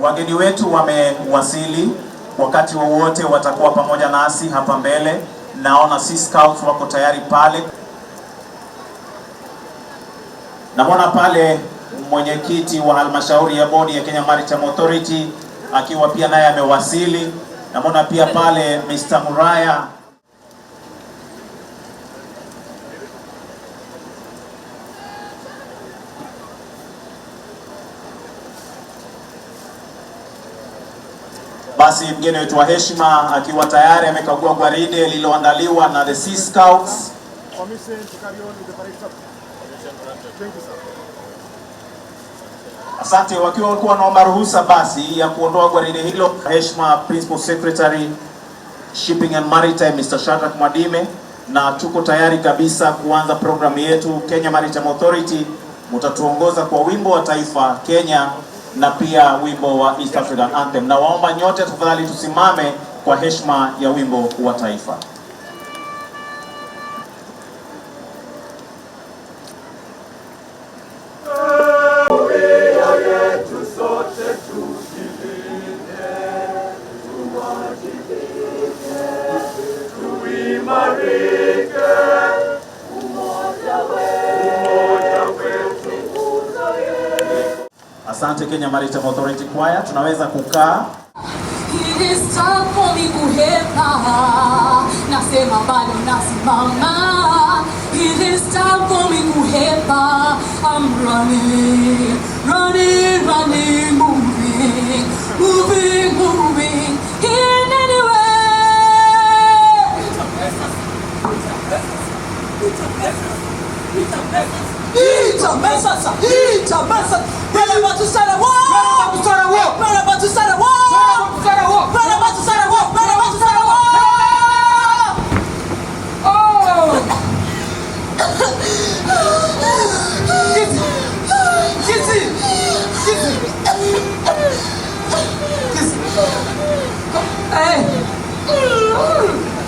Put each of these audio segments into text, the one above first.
Wageni wetu wamewasili, wakati wowote watakuwa pamoja nasi hapa mbele. Naona Sea Scouts wako tayari pale. Naona pale mwenyekiti wa halmashauri ya bodi ya Kenya Maritime Authority akiwa pia naye amewasili. Naona pia pale Mr. Muraya. Basi mgeni wetu wa heshima akiwa tayari amekagua gwaride lililoandaliwa na the Sea Scouts. Asante, wakiwa walikuwa wanaomba ruhusa basi ya kuondoa gwaride hilo. Heshima Principal Secretary Shipping and Maritime Mr. Shadrack Mwadime, na tuko tayari kabisa kuanza programu yetu. Kenya Maritime Authority mtatuongoza kwa wimbo wa taifa Kenya na pia wimbo wa East African Anthem. Na waomba nyote tafadhali tusimame kwa heshima ya wimbo wa taifa. Asante Kenya Maritime Authority Choir, tunaweza kukaa. It is time for me kuhepa, nasema bado nasimama. It is time for me kuhepa, I'm running, running, running, moving, moving, moving, in any way. It's a mess. We're about to start a war. We're about to start a war. We're about to start a war. We're about to start a war. Oh. Hey.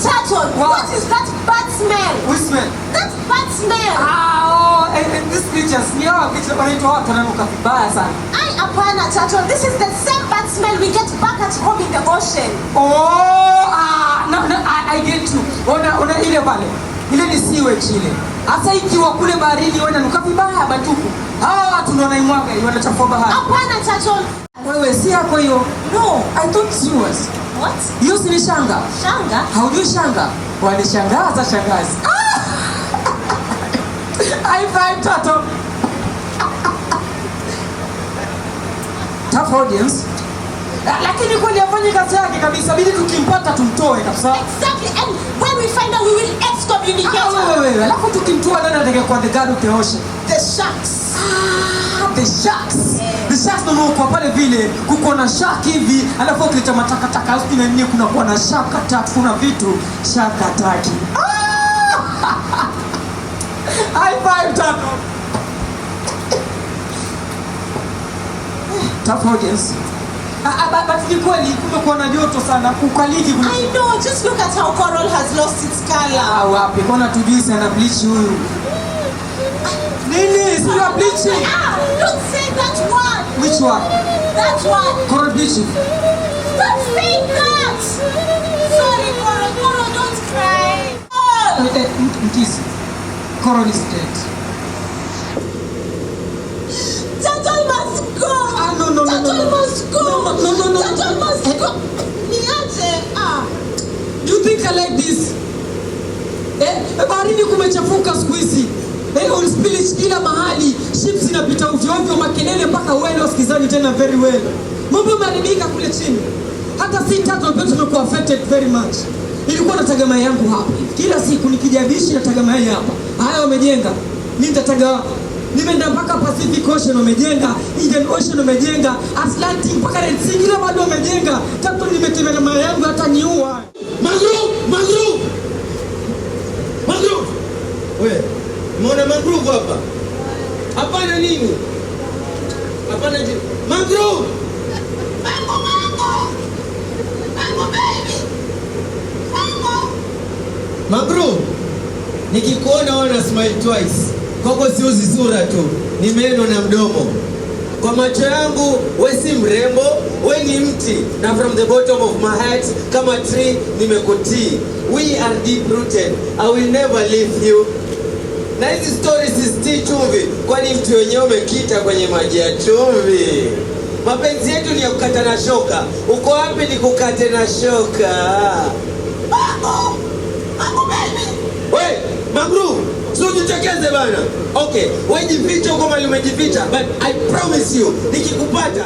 Chaton, what is that bad smell? Which smell? That bad smell. And this pictures, picture wanaitwa watu wananuka vibaya sana. Apana Chaton, this is the same bad smell we get back at home in the ocean. No, I get you. Ona ile pale. Ile ni sewage ile. Hasa ikiwa kule baharini wananuka vibaya batuku. Hawa watu ndio wanaimwaga, wanachafua bahari. Apana Chaton. Wewe si yako hiyo. No, I thought it was. What? Hiyo si shanga. Shanga? Haujui shanga? Walishangaza shangazi. High five Tato. Tough audience. Lakini kweli afanye kazi yake kabisa, bidi tukimpata tumtoe kabisa. Exactly, and when we find out we will excommunicate. Wewe, alafu tukimtoa nani atakaye kwa the god of the ocean? The sharks. The sharks. The sharks ndio kwa pale vile kuko na shark hivi, alafu ukileta matakataka hapo na nini kuna kuwa na shark attack, kuna vitu shark attack. High five Tato. Tough audience. But ni kweli kumekuwa na joto sana kukaliki. I know, just look at how coral has lost its color. Wapi kona tujui sana bleach huyu. Nini? Sio bleaching. Don't say that one. Which one? That one. Coral bleaching. Don't say that. Sorry, Coral, don't cry. Mkisi. Coral is dead. Tato must go. No. Tato must go. No. Tato must go. Niache. You think I like this? Baharini kumechafuka siku hizi. Oil spillage kila mahali. Ships zinapita ovyo makelele mpaka wewe usikizani tena very well. Mambo yameharibika kule chini. Hata si Tato pia tumekuwa affected very much. Nilikuwa nataga mayai yangu hapa. Kila siku nikijabishi nataga mayai hapa. Haya wamejenga. Mimi nitataga. Nimeenda mpaka Pacific Ocean wamejenga, Indian Ocean wamejenga, Atlantic mpaka Red Sea kila bado wamejenga. Tato nimetembea mayai yangu hata niua. Mangrove. Wewe, umeona mangrove hapa? Hapana nini? Hapana nini? Mangrove. Mango baby. Mangrove. Nikikuona wana smile twice. Kwako si uzi sura tu, ni meno na mdomo. Kwa macho yangu, we si mrembo, we ni mti, na from the bottom of my heart kama tree nimekutii. We are deep rooted, I will never leave you. Na hizi stories si chumvi, kwani mti wenyewe umekita kwenye maji ya chumvi. Mapenzi yetu ni ya kukata na shoka. Uko wapi ni kukate na shoka? Wait, Magru, so jichekeze bana. Okay, wewe jificha huko mali umejificha, but I promise you, nikikupata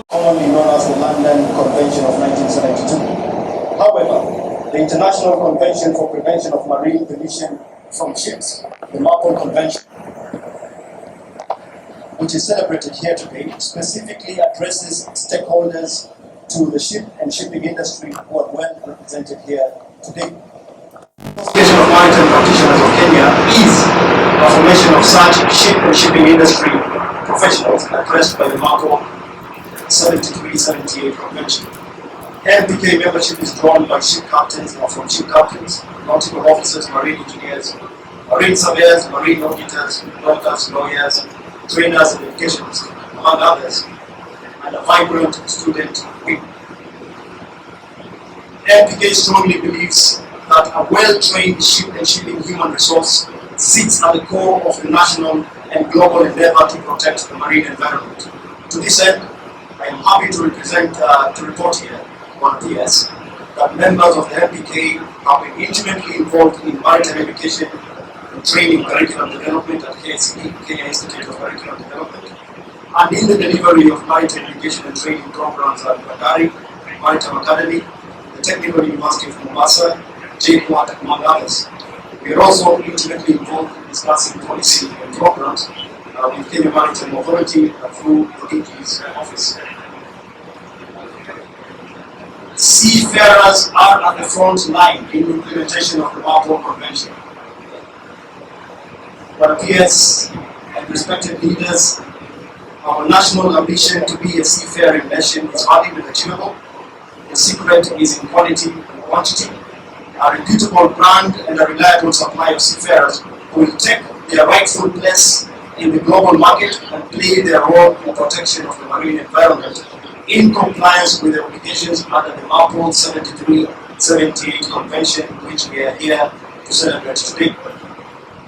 commonly known as the London Convention of 1972. However, the International Convention for Prevention of Marine Pollution from Ships, the Marpol Convention, which is celebrated here today, specifically addresses stakeholders to the ship and shipping industry who are well represented here today. The Association of Maritime Practitioners of Kenya is a formation of such ship and shipping industry professionals addressed by the Marpol 73-78 Convention. MPK membership is drawn by ship captains or from ship captains, nautical officers, marine engineers, marine surveyors, marine auditors, doctors, lawyers, trainers and educationists, among others, and a vibrant student wing. MPK strongly believes that a well-trained ship and shipping human resource sits at the core of the national and global endeavor to protect the marine environment. To this end, I am happy to report here on PS that members of the MPK have been intimately involved in maritime education and training curriculum development at KCD, Kenya Institute of Curriculum Development, and in the delivery of maritime education and training programs at Bakari Maritime Academy, the Technical University of Mombasa, JQuat, among others. We are also intimately involved in discussing policy and programs with Kenya Maritime Authority through the AG's office. Seafarers are at the front line in the implementation of the Marpol Convention. But appears and respected leaders, our national ambition to be a seafaring nation is hardly achievable. The secret is in quality and quantity. A reputable brand and a reliable supply of seafarers who will take their rightful place in the global market and play their role in the protection of the marine environment in compliance with the obligations under the Marpol 73-78 Convention, which we are here to celebrate today.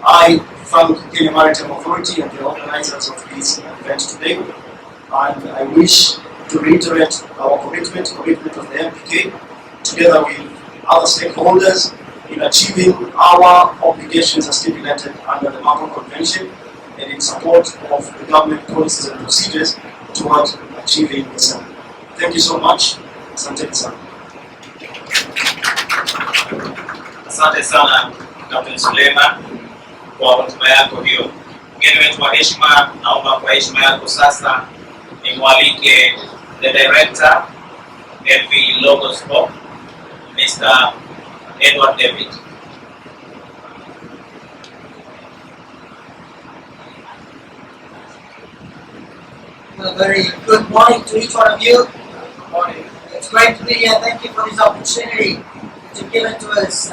I thank Kenya Maritime Authority and the organizers of this event today, and I wish to reiterate our commitment of the MPK, together with other stakeholders, in achieving our obligations as stipulated under the Marpol Convention and in support of the government policies and procedures towards achieving the same. Thank you so much. Asante sana. Asante sana Captain Suleiman kwa hotuba yako hiyo. Mgeni wetu wa heshima, naomba kwa heshima yako sasa nimwalike the director MV Logoscope, Mr. Edward David. A very good morning to each one of you. Good morning. It's great to be here. Thank you for this opportunity to give it to us.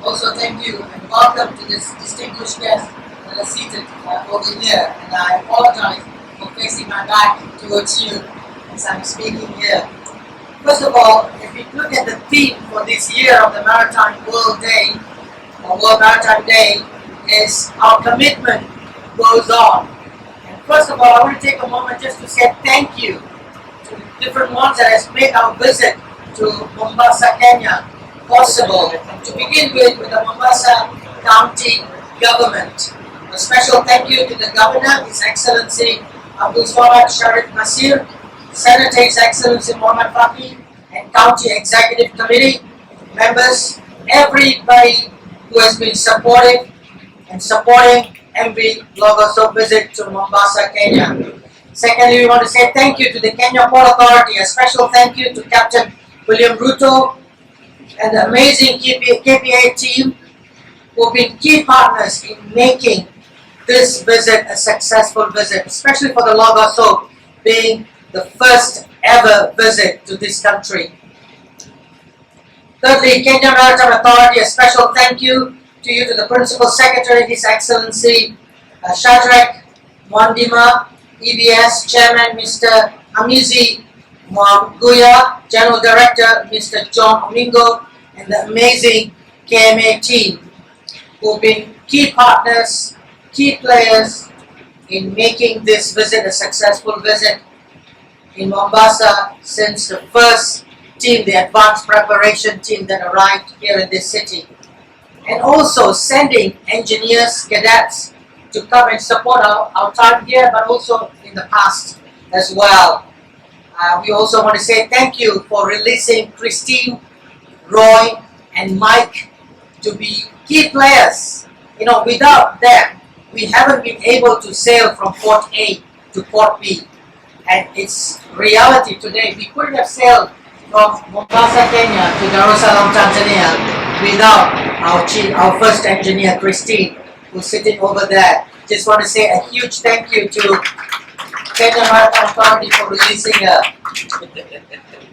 Also, thank you and welcome to this distinguished guest that are seated over here. And I apologize for facing my back towards you as I'm speaking here. First of all, if we look at the theme for this year of the Maritime World Day, or World Maritime Day, is our commitment goes on. And first of all, I want to take a moment just to say thank you to the different ones that has made our visit to Mombasa, Kenya possible. And to begin with the Mombasa County government. A special thank you to the Governor, His Excellency Abdul Swamad Sharif Nasir, Senator His Excellency Muhammad Faki, and County Executive Committee members, everybody who has been supportive and supporting MV Logoso visit to Mombasa, Kenya. Secondly, we want to say thank you to the Kenya Port Authority. A special thank you to Captain William Ruto and the amazing KPA team who have been key partners in making this visit a successful visit, especially for the Logoso being the first ever visit to this country. Thirdly, Kenya Maritime Authority, a special thank you to you, to the Principal Secretary, His Excellency Shadrach Mwandima, EBS Chairman Mr. Amizi Mwaguya, General Director Mr. John Oming'o, and the amazing KMA team who have been key partners, key players in making this visit a successful visit in Mombasa since the first team, the advanced preparation team that arrived here in this city. And also sending engineers, cadets to come and support our time here, but also in the past as well. We also want to say thank you for releasing Christine, Roy, and Mike to be key players. You know, without them, we haven't been able to sail from Port A to Port B. And it's reality today. We couldn't have sailed from Mombasa, Kenya to Dar es Salaam, Tanzania without our first engineer, Christine, who's sitting over there. Just want to say a huge thank you to Kenya Maritime Authority for releasing her.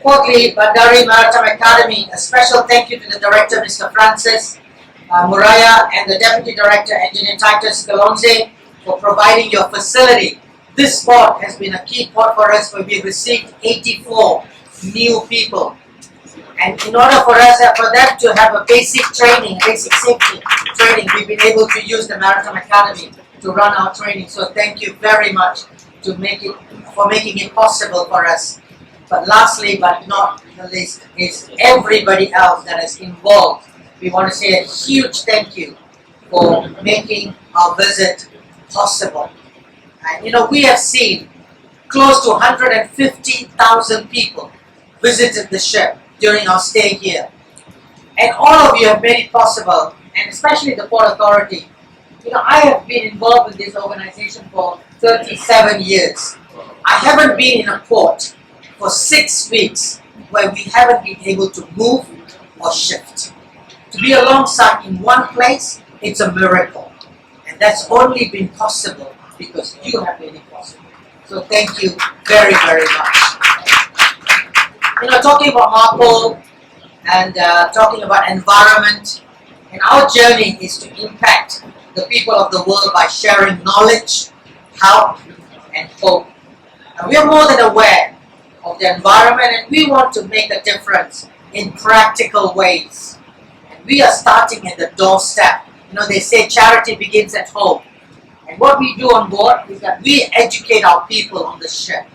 Fourthly, Bandari Maritime Academy, a special thank you to the Director, Mr. Francis Muraya, and the Deputy Director, Engineer Titus Galonze, for providing your facility. This port has been a key port for us, where we've received 84 new people. And in order for them to have a basic training, basic safety training, we've been able to use the Maritime Academy to run our training. So thank you very much for making it possible for us. But lastly, but not the least, is everybody else that is involved. We want to say a huge thank you for making our visit possible. And you know, we have seen close to 150,000 people visited the ship during our stay here. And all of you have made it possible, and especially the Port Authority. You know, I have been involved with this organization for 37 years. I haven't been in a port for 6 weeks where we haven't been able to move or shift. To be alongside in one place, it's a miracle. And that's only been possible because you have made it possible. So thank you very, very much. You know, talking about Marpol and talking about environment, and our journey is to impact the people of the world by sharing knowledge, help, and hope. And we are more than aware of the environment, and we want to make a difference in practical ways. And we are starting at the doorstep. You know, they say charity begins at home. And what we do on board is that we educate our people on the ship.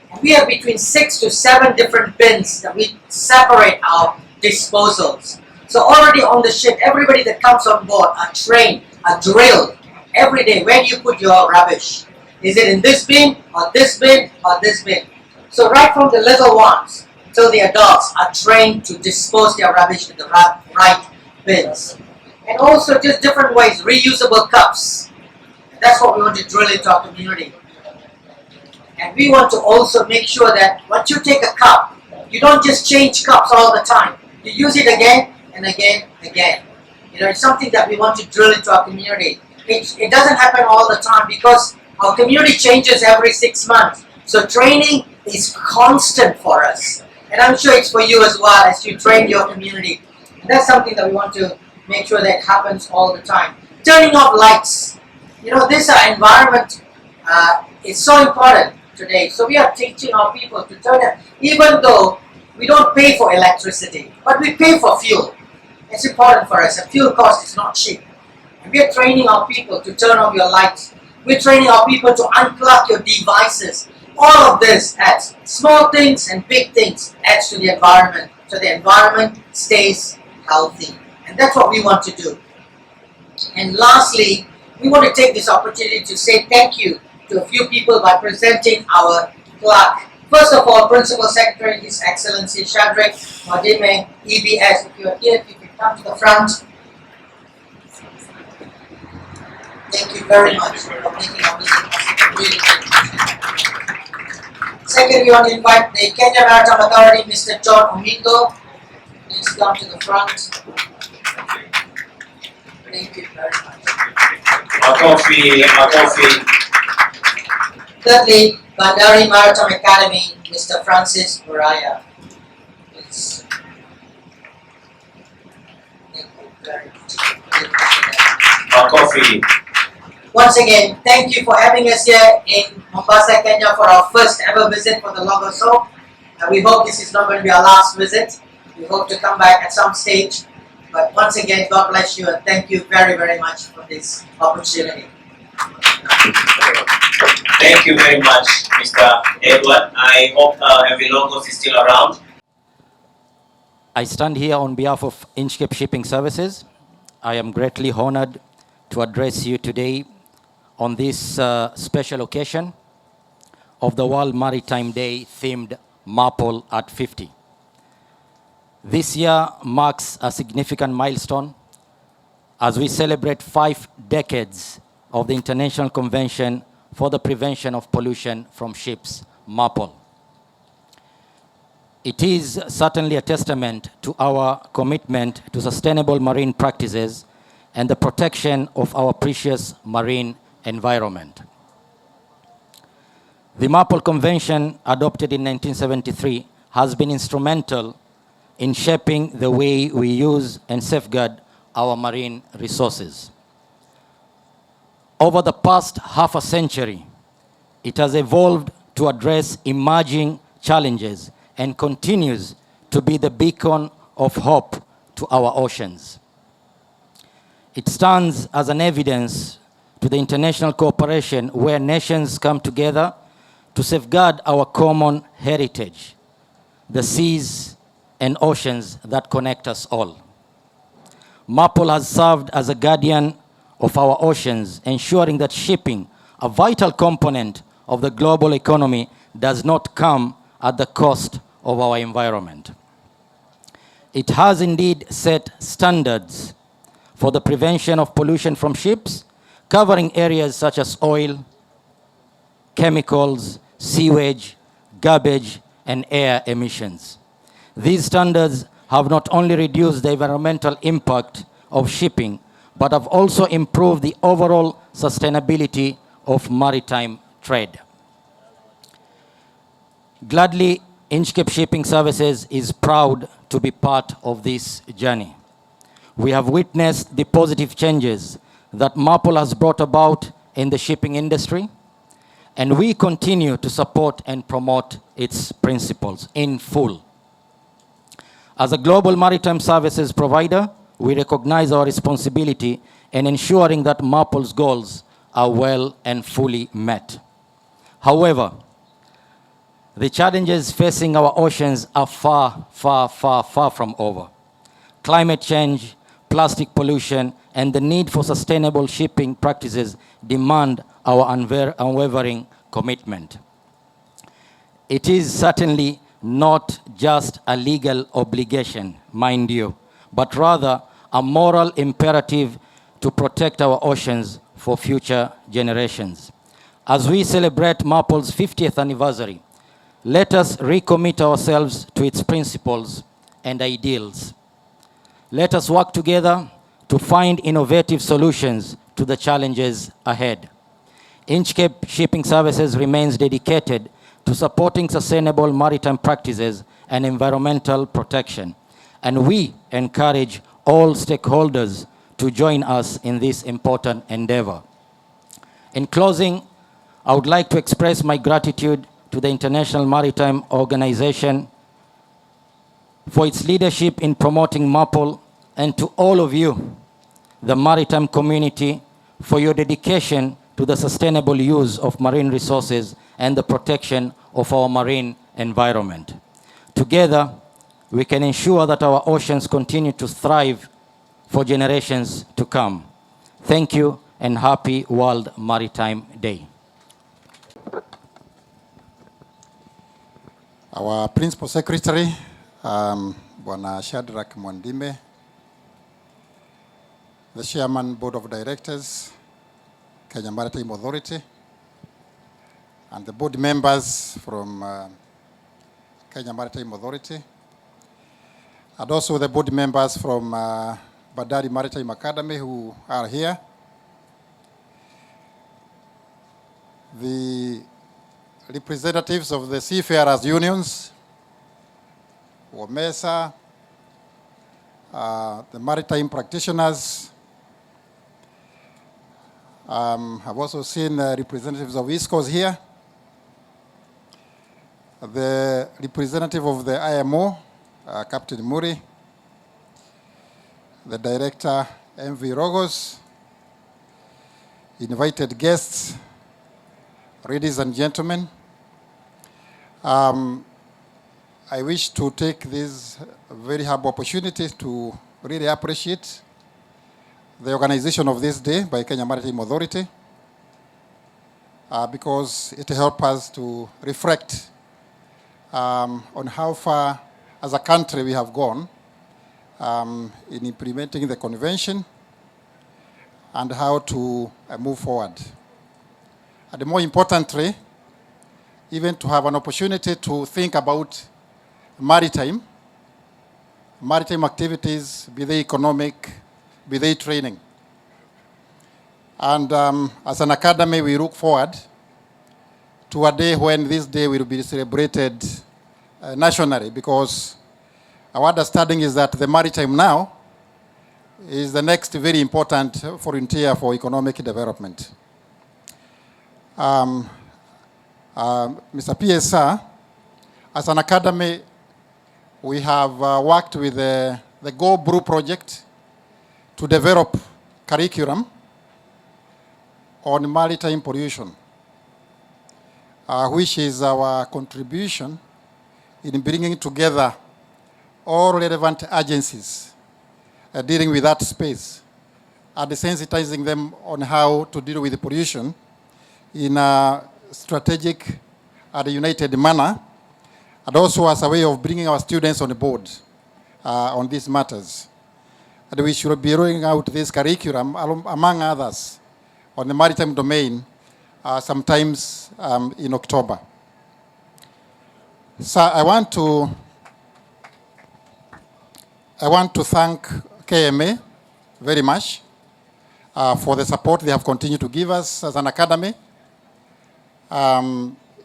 And we have between 6 to 7 different bins that we separate our disposals. So already on the ship, everybody that comes on board are trained, are drilled every day. Where do you put your rubbish? Is it in this bin, or this bin, or this bin? So right from the little ones till the adults are trained to dispose their rubbish in the right bins. And also just different ways, reusable cups. And that's what we want to drill into our community. And we want to also make sure that once you take a cup, you don't just change cups all the time. You use it again and again and again. You know, it's something that we want to drill into our community. It doesn't happen all the time because Our community changes every 6 months. So training is constant for us. And I'm sure it's for you as well as you train your community. And that's something that we want to make sure that happens all the time. Turning off lights. You know, this environment is so important today. So we are teaching our people to turn it, even though we don't pay for electricity, but we pay for fuel. It's important for us. The fuel cost is not cheap. And we are training our people to turn off your lights. We're training our people to unplug your devices. All of this adds, small things and big things adds to the environment. So the environment stays healthy. And that's what we want to do. And lastly, we want to take this opportunity to say thank you to a few people by presenting our plaque. First of all, Principal Secretary, His Excellency Shadrach Mwadime, EBS. If you are here, if you can come to the front. Thank you very much for making our meeting possible. Really Second, we want to invite the Kenya Maritime Authority, Mr. John Oming'o. Please come to the front. Thank you very much. Makofi. Thirdly, Bandari Maritime Academy, Mr. Francis Muraya. Please. Thank you very much. Makofi. Once again, thank you for having us here in Mombasa, Kenya for our first ever visit for the Logo Show. And we hope this is not going to be our last visit. We hope to come back at some stage. But once again, God bless you and thank you very, very much for this opportunity. Thank you very much, Mr. Edward. I hope Heavy Logos is still around. I stand here on behalf of Inchcape Shipping Services. I am greatly honored to address you today on this special occasion of the World Maritime Day themed Marpol at 50. This year marks a significant milestone as we celebrate 5 decades of the International Convention for the Prevention of Pollution from Ships, Marpol. It is certainly a testament to our commitment to sustainable marine practices and the protection of our precious marine environment. The Marpol Convention, adopted in 1973, has been instrumental in shaping the way we use and safeguard our marine resources. Over the past half a century, it has evolved to address emerging challenges and continues to be the beacon of hope to our oceans. It stands as an evidence to the international cooperation where nations come together to safeguard our common heritage, the seas and oceans that connect us all. Marpol has served as a guardian of our oceans, ensuring that shipping, a vital component of the global economy, does not come at the cost of our environment. It has indeed set standards for the prevention of pollution from ships, covering areas such as oil, chemicals, sewage, garbage, and air emissions. These standards have not only reduced the environmental impact of shipping, but have also improved the overall sustainability of maritime trade. Gladly, Inchcape Shipping Services is proud to be part of this journey. We have witnessed the positive changes that Marpol has brought about in the shipping industry, and we continue to support and promote its principles in full. As a global maritime services provider, we recognize our responsibility in ensuring that Marpol's goals are well and fully met. However, the challenges facing our oceans are far from over. Climate change, plastic pollution, and the need for sustainable shipping practices demand our unwavering commitment. It is certainly not just a legal obligation, mind you, but rather a moral imperative to protect our oceans for future generations. As we celebrate Marpol's 50th anniversary, let us recommit ourselves to its principles and ideals. Let us work together to find innovative solutions to the challenges ahead. Inchcape Shipping Services remains dedicated to supporting sustainable maritime practices and environmental protection, and we encourage all stakeholders to join us in this important endeavor. In closing, I would like to express my gratitude to the International Maritime Organization for its leadership in promoting Marpol, and to all of you, the maritime community, for your dedication to the sustainable use of marine resources and the protection of our marine environment. Together, we can ensure that our oceans continue to thrive for generations to come. Thank you and happy World Maritime Day. Our Principal Secretary, Bwana Shadrack Mwandime, the Chairman, Board of Directors, Kenya Maritime Authority, and the board members from Kenya Maritime Authority, and also the board members from Badari Maritime Academy who are here, the representatives of the seafarers unions, WAMESA, the maritime practitioners. I've also seen representatives of East Coast here, the representative of the IMO, Captain Muri, the director, MV Rogos, invited guests, ladies and gentlemen. I wish to take this very humble opportunity to really appreciate the organization of this day by Kenya Maritime Authority because it helps us to reflect on how far as a country we have gone in implementing the convention and how to move forward. And more importantly, even to have an opportunity to think about maritime activities, be they economic, be they training. And as an academy, we look forward to a day when this day will be celebrated nationally, because our understanding is that the maritime now is the next very important frontier for economic development. Mr. PSR, as an academy, we have worked with the Go Brew project to develop curriculum on maritime pollution, which is our contribution in bringing together all relevant agencies dealing with that space and sensitizing them on how to deal with the pollution in a strategic and united manner, and also as a way of bringing our students on board on these matters. And we should be rolling out this curriculum, among others, on the maritime domain sometimes in October. So I want to thank KMA very much for the support they have continued to give us as an academy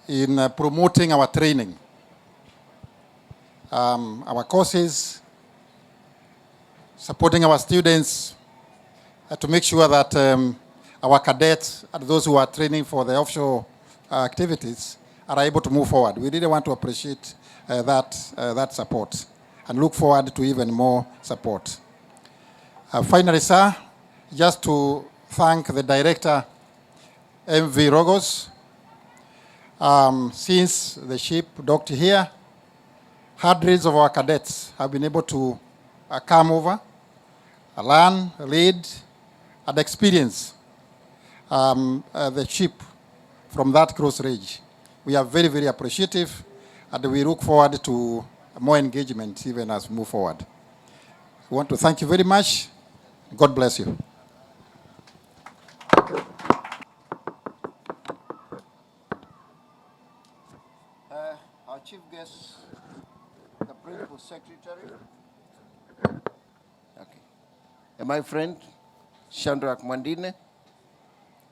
in promoting our training, our courses, supporting our students to make sure that our cadets and those who are training for the offshore activities are able to move forward. We really want to appreciate that support and look forward to even more support. Finally, sir, just to thank the director, MV Rogos. Since the ship docked here, hundreds of our cadets have been able to come over, learn, lead, and experience the ship from that close range. We are very, very appreciative, and we look forward to more engagement even as we move forward. We want to thank you very much. God bless you. Our chief guest, the principal secretary. Okay. And my friend, Shadrack Mwandime,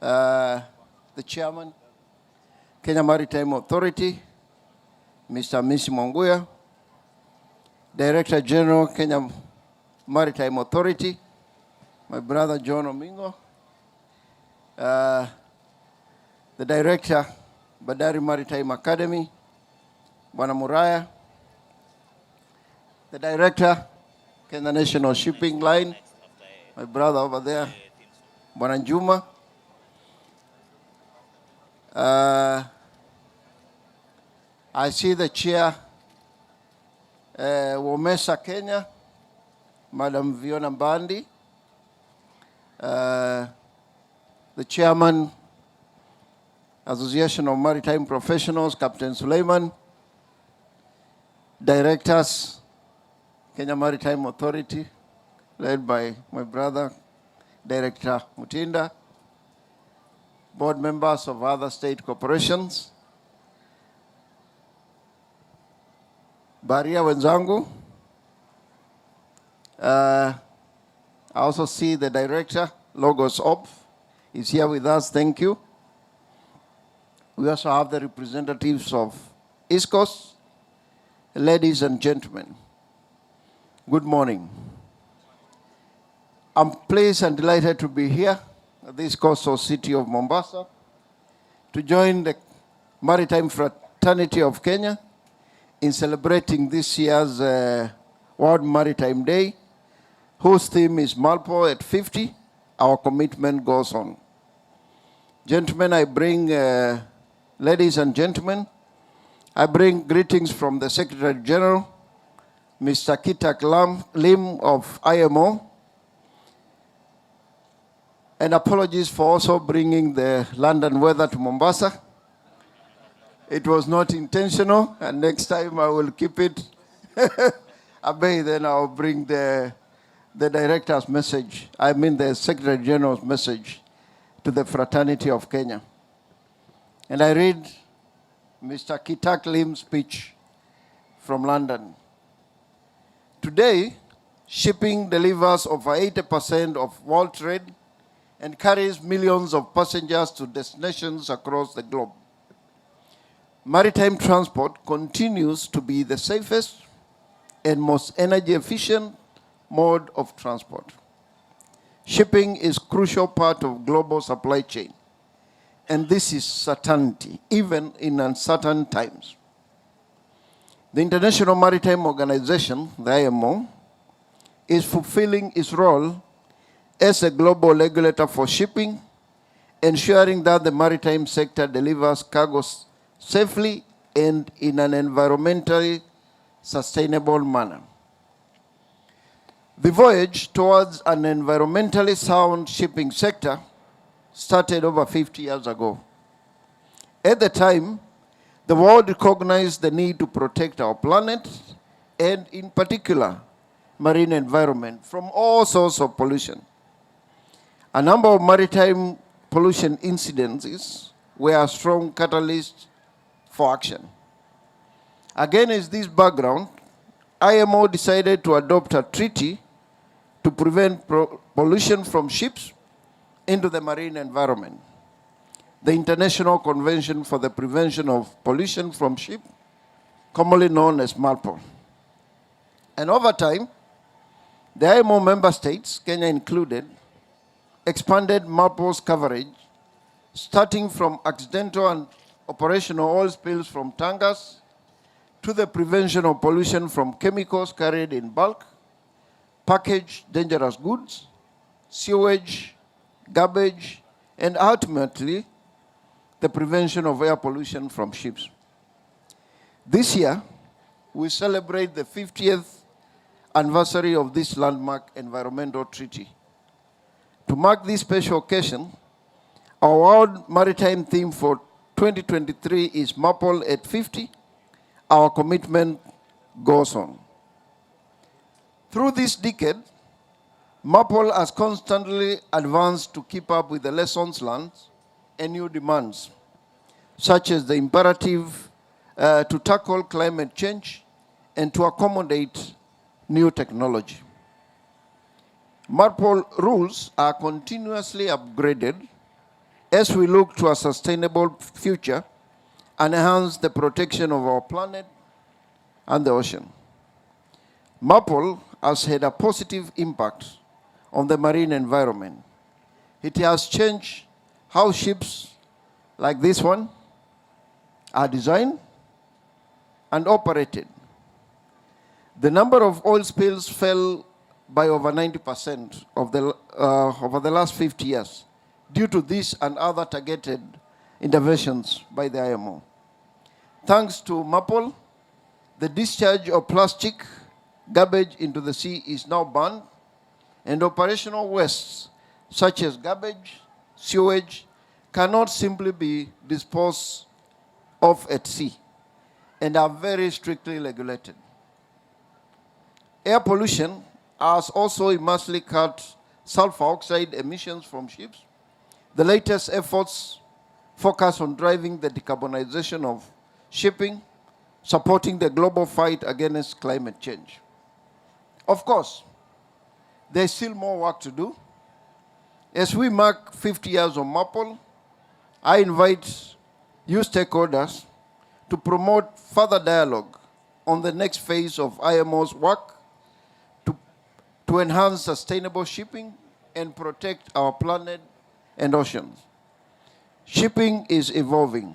the the Chairman, Kenya Maritime Authority, Mr. Misi Monguya, Director General, Kenya Maritime Authority, my brother John Oming'o, the Director, Bandari Maritime Academy, Bwana Muraya, the Director, Kenya National Shipping Line, my brother over there, Bwana Juma, I see the Chair, Womesa Kenya, Madam Viona Mbandi, the Chairman, Association of Maritime Professionals, Captain Suleiman, Directors, Kenya Maritime Authority, led by my brother, Director Mutinda, board members of other state corporations, Baria wenzangu. I also see the director, Logos Op, is here with us. Thank you. We also have the representatives of East Coast. Ladies and gentlemen, good morning. I'm pleased and delighted to be here at this coastal city of Mombasa to join the Maritime Fraternity of Kenya in celebrating this year's World Maritime Day, whose theme is Marpol at 50, our commitment goes on. Gentlemen, ladies and gentlemen, I bring greetings from the Secretary General, Mr. Kitak Lim of IMO, and apologies for also bringing the London weather to Mombasa. It was not intentional, and next time I will keep it at bay, then I'll bring the director's message, the Secretary General's message to the fraternity of Kenya. And I read Mr. Kitak Lim's speech from London. Today, shipping delivers over 80% of world trade and carries millions of passengers to destinations across the globe. Maritime transport continues to be the safest and most energy efficient mode of transport. Shipping is a crucial part of global supply chain, and this is certainty, even in uncertain times. The International Maritime Organization, the IMO, is fulfilling its role as a global regulator for shipping, ensuring that the maritime sector delivers cargoes safely and in an environmentally sustainable manner. The voyage towards an environmentally sound shipping sector started over 50 years ago. At the time, the world recognized the need to protect our planet and, in particular, marine environment from all sorts of pollution. A number of maritime pollution incidences were a strong catalyst for action. Against this background, IMO decided to adopt a treaty to prevent pollution from ships into the marine environment. The International Convention for the Prevention of Pollution from Ships, commonly known as Marpol. And over time, the IMO member states, Kenya included, expanded Marpol's coverage, starting from accidental and operational oil spills from tankers to the prevention of pollution from chemicals carried in bulk, packaged dangerous goods, sewage, garbage, and ultimately, the prevention of air pollution from ships. This year, we celebrate the 50th anniversary of this landmark environmental treaty. To mark this special occasion, our World Maritime theme for 2023 is Marpol at 50. Our commitment goes on. Through this decade, Marpol has constantly advanced to keep up with the lessons learned and new demands, such as the imperative to tackle climate change and to accommodate new technology. Marpol rules are continuously upgraded as we look to a sustainable future and enhance the protection of our planet and the ocean. Marpol has had a positive impact on the marine environment. It has changed how ships like this one are designed and operated. The number of oil spills fell by over 90% over the last 50 years due to this and other targeted interventions by the IMO. Thanks to Marpol, the discharge of plastic garbage into the sea is now banned, and operational wastes such as garbage, sewage, cannot simply be disposed of at sea and are very strictly regulated. Air pollution has also immensely cut sulfur oxide emissions from ships. The latest efforts focus on driving the decarbonization of shipping, supporting the global fight against climate change. Of course, there's still more work to do. As we mark 50 years of Marpol, I invite you stakeholders to promote further dialogue on the next phase of IMO's work to enhance sustainable shipping and protect our planet and oceans. Shipping is evolving.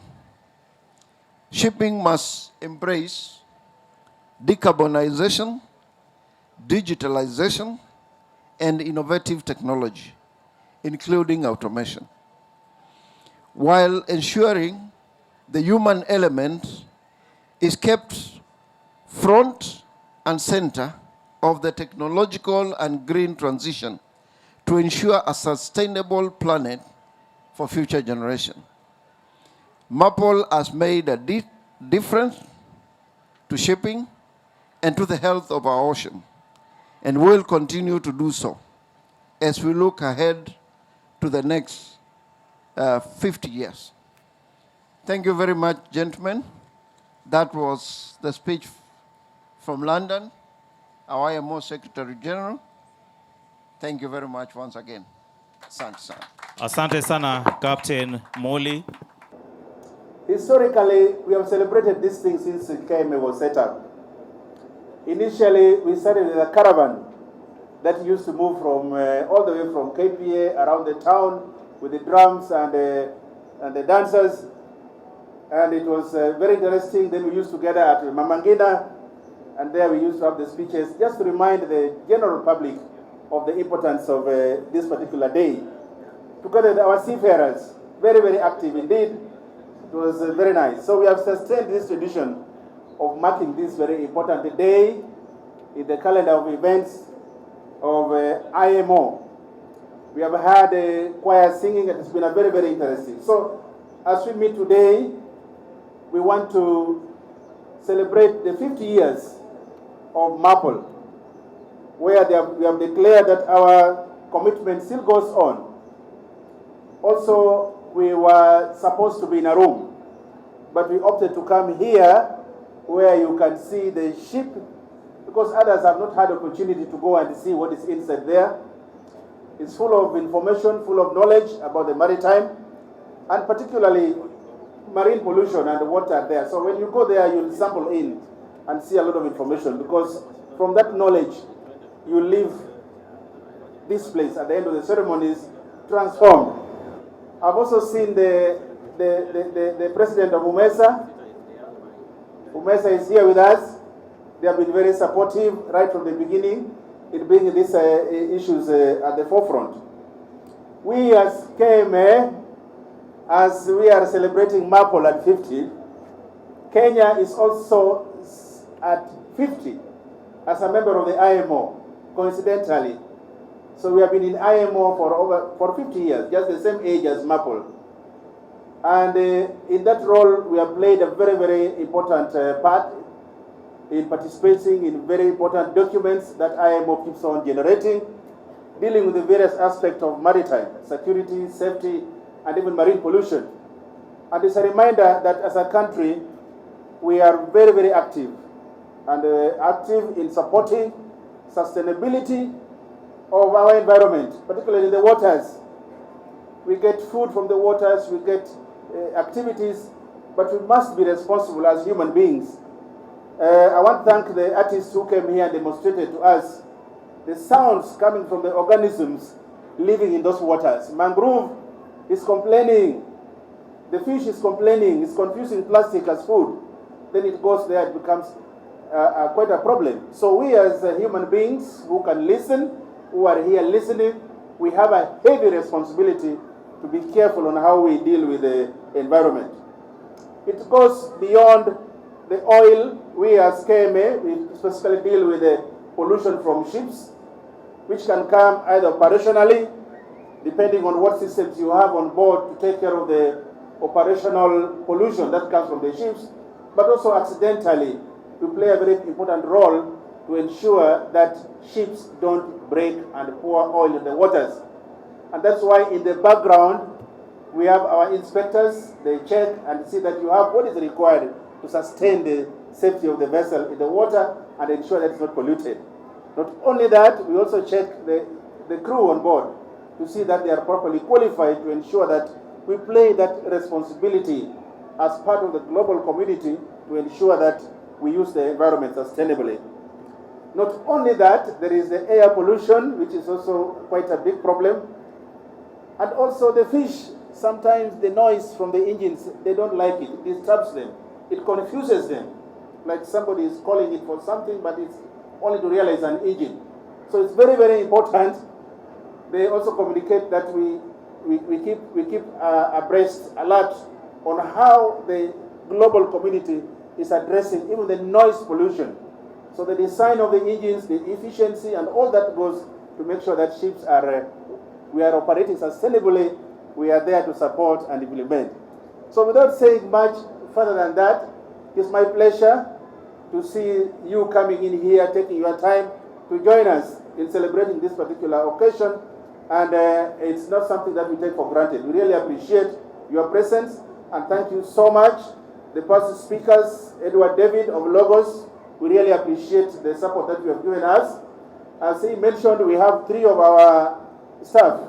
Shipping must embrace decarbonization, digitalization, and innovative technology, including automation, while ensuring the human element is kept front and center of the technological and green transition to ensure a sustainable planet for future generations. Marpol has made a difference to shipping and to the health of our ocean, and will continue to do so as we look ahead to the next 50 years. Thank you very much, gentlemen. That was the speech from London, our IMO Secretary General. Thank you very much once again. Asante sana. Asante sana, Captain Moli. Historically, we have celebrated this thing since KMA was set up. Initially, we started with a caravan that used to move from all the way from KPA around the town with the drums and the dancers. And it was very interesting. Then we used to gather at Mamangina, and there we used to have the speeches just to remind the general public of the importance of this particular day. Together with our seafarers, very, very active indeed. It was very nice. So we have sustained this tradition of marking this very important day in the calendar of events of IMO. We have had a choir singing, and it's been a very, very interesting. So as we meet today, we want to celebrate the 50 years of Marpol, where we have declared that our commitment still goes on. Also, we were supposed to be in a room, but we opted to come here where you can see the ship, because others have not had opportunity to go and see what is inside there. It's full of information, full of knowledge about the maritime, and particularly marine pollution and the water there. So when you go there, you'll sample in and see a lot of information, because from that knowledge, you leave this place at the end of the ceremonies transformed. I've also seen the president of UMESA. UMESA is here with us. They have been very supportive right from the beginning in bringing these issues at the forefront. We as KMA, as we are celebrating Marpol at 50, Kenya is also at 50 as a member of the IMO, coincidentally. So we have been in IMO for 50 years, just the same age as Marpol. And in that role, we have played a very, very important part in participating in very important documents that IMO keeps on generating, dealing with the various aspects of maritime, security, safety, and even marine pollution. And it's a reminder that as a country, we are very, very active, and active in supporting sustainability of our environment, particularly in the waters. we get food from the waters, we get activities, but we must be responsible as human beings. I want to thank the artists who came here and demonstrated to us the sounds coming from the organisms living in those waters. Mangrove is complaining, the fish is complaining, it's confusing plastic as food. Then it goes there, it becomes quite a problem. So we as human beings who can listen, who are here listening, we have a heavy responsibility to be careful on how we deal with the environment. It goes beyond the oil. We as KMA, we specifically deal with the pollution from ships, which can come either operationally, depending on what systems you have on board to take care of the operational pollution that comes from the ships, but also accidentally to play a very important role to ensure that ships don't break and pour oil in the waters. And that's why in the background, we have our inspectors. They check and see that you have what is required to sustain the safety of the vessel in the water and ensure that it's not polluted. Not only that, we also check the crew on board to see that they are properly qualified to ensure that we play that responsibility as part of the global community to ensure that we use the environment sustainably. Not only that, there is the air pollution, which is also quite a big problem. And also the fish, sometimes the noise from the engines, they don't like it. It disturbs them. It confuses them. Like somebody is calling it for something, but it's only to realize an engine. So it's very, very important. They also communicate that we keep abreast, alert on how the global community is addressing even the noise pollution. So the design of the engines, the efficiency, and all that goes to make sure that ships are, we are operating sustainably. We are there to support and implement. So without saying much further than that, it's my pleasure to see you coming in here, taking your time to join us in celebrating this particular occasion. And it's not something that we take for granted. We really appreciate your presence, and thank you so much. The past speakers, Edward David of Logos, we really appreciate the support that you have given us. As he mentioned, we have 3 of our staff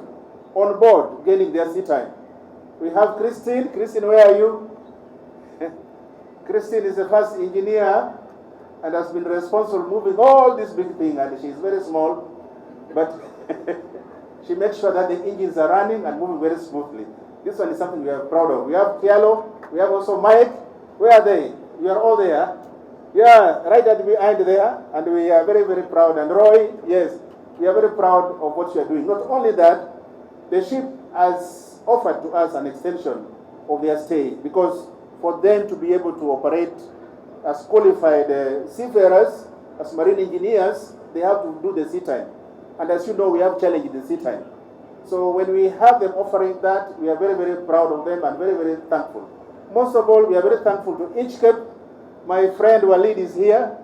on board gaining their sea time. We have Christine. Christine, where are you? Christine is the first engineer and has been responsible moving all this big thing, and she's very small, but she makes sure that the engines are running and moving very smoothly. This one is something we are proud of. We have Kialo, we have also Mike. Where are they? You are all there. Yeah, right at the behind there, and we are very, very proud. And Roy, yes, we are very proud of what you are doing. Not only that, the ship has offered to us an extension of their stay, because for them to be able to operate as qualified seafarers, as marine engineers, they have to do the sea time. And as you know, we have challenge in the sea time. So when we have them offering that, we are very, very proud of them and very, very thankful. Most of all, we are very thankful to Inchcape. My friend Walid is here.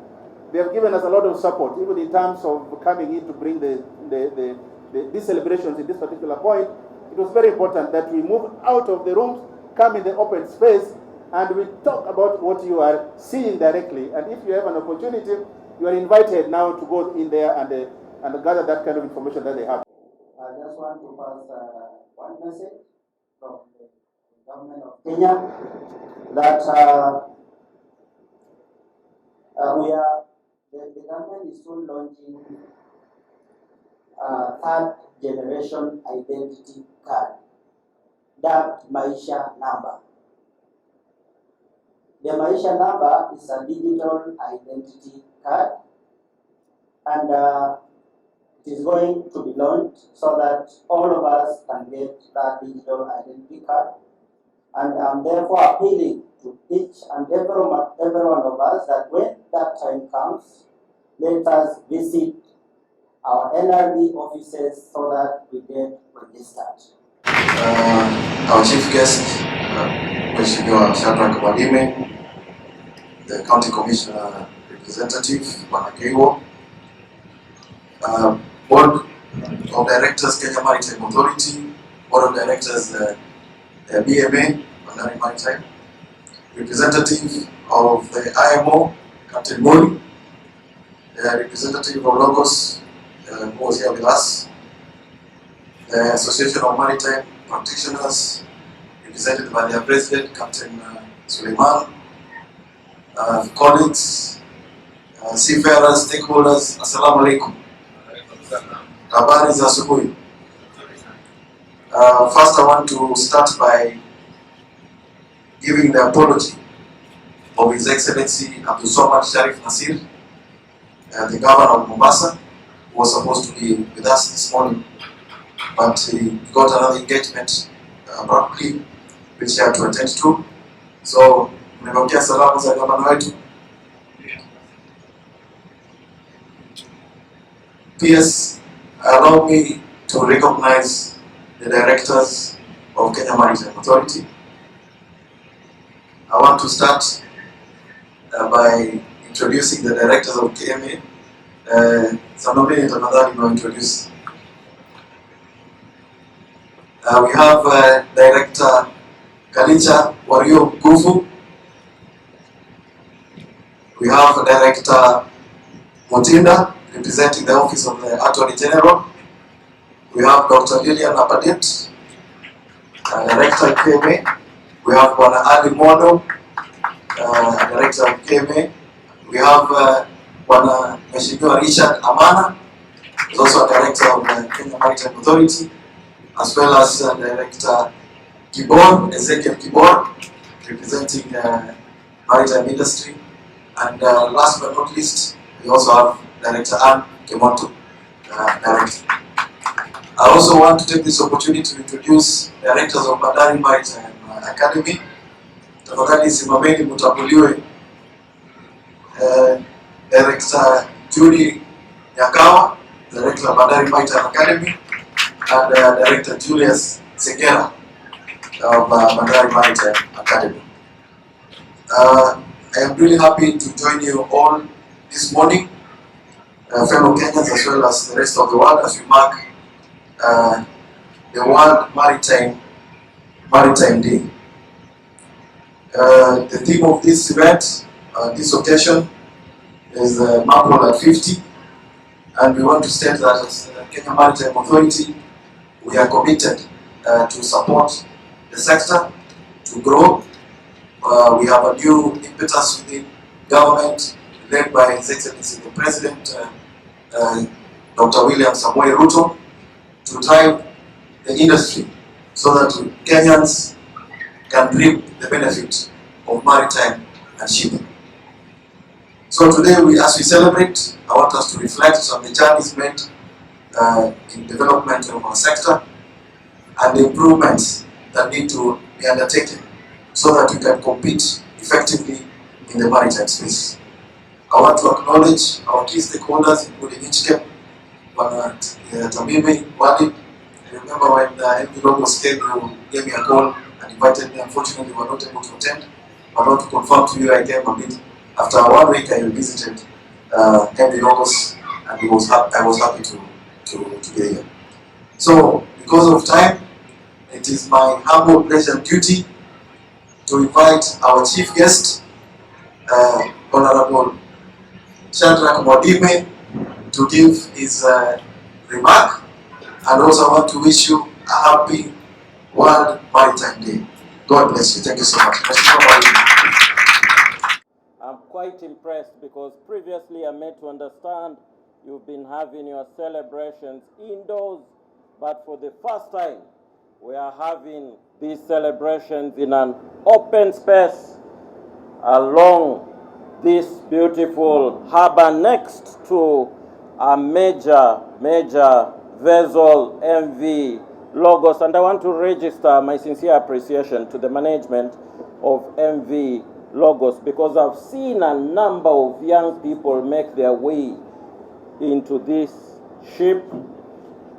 They have given us a lot of support, even in terms of coming in to bring these celebrations in this particular point. It was very important that we move out of the rooms, come in the open space, and we talk about what you are seeing directly. And if you have an opportunity, you are invited now to go in there and gather that kind of information that they have. I just want to pass one message from the government of Kenya that the government is soon launching third generation identity card, dubbed Maisha number. The Maisha number is a digital identity card, and it is going to be launched so that all of us can get that digital identity card. And I'm therefore appealing to each and every one of us that when that time comes, let us visit our NRB offices so that we get registered. Our chief guest, Mheshimiwa Shadrack Mwadime, the County Commissioner representative, Oming'o, Board of Directors, Kenya Maritime Authority, Board of Directors, BMA, Maritime, representative of the IMO, Captain Moli, representative of Logos, who was here with us, the Association of Maritime practitioners, represented by their president, Captain Suleiman, colleagues, seafarers, stakeholders, assalamu alaikum. Habari za asubuhi. First, I want to start by giving the apology of His Excellency Abdul Somad Sharif Nasir, the Governor of Mombasa, who was supposed to be with us this morning, but he got another engagement abruptly, which he had to attend to. So, nimepokea salamu za gavana wetu. PS, allow me to recognize the directors of Kenya Maritime Authority. I want to start by introducing the directors of KMA. Sanobeni tafadhali no introduce. We have Director Kalicha Wario Gufu. We have Director Mutinda, representing the Office of the Attorney General. We have Dr. Lilian Apadet, Director of KMA. We have Bwana Ali Mono, Director of KMA. We have Bwana Mheshimiwa Richard Amana, who is also a Director of the Kenya Maritime Authority, as well as Director Kibor, Ezekiel Kibor, representing maritime industry. And last but not least, we also have Director Anne Kemoto, Director. I also want to take this opportunity to introduce directors of Bandari Maritime Academy. Tafadhali simameni mtambuliwe. Director Judy Nyakawa, Director of Bandari Maritime Academy, and Director Julius Segera of Bandari Maritime Academy. I am really happy to join you all this morning, fellow Kenyans as well as the rest of the world, as we mark the World Maritime Day. The theme of this event, this occasion, is Marpol at 50, and we want to state that as the Kenya Maritime Authority, we are committed to support the sector, to grow. We have a new impetus within government, led by His Excellency the President, Dr. William Samoei Ruto, to drive the industry so that Kenyans can reap the benefit of maritime and shipping. So today, as we celebrate, I want us to reflect on the journeys made in development of our sector and the improvements that need to be undertaken so that we can compete effectively in the maritime space. I want to acknowledge our key stakeholders, including INCHKEP, Tamimi, Wadi. I remember when the MV logos came, you gave me a call and invited me. Unfortunately, we were not able to attend. But I want to confirm to you, I came a bit after 1 week. I visited MV logos, and I was happy to be here. So, because of time, it is my humble pleasure and duty to invite our chief guest, Honorable Shadrach Mwadime, to give his remark, and also I want to wish you a happy World Maritime Day. God bless you. Thank you so much. I'm quite impressed because previously I made to understand you've been having your celebrations indoors, but for the first time we are having these celebrations in an open space along this beautiful harbor next to a major vessel, MV Logos. And I want to register my sincere appreciation to the management of MV Logos, because I've seen a number of young people make their way into this ship,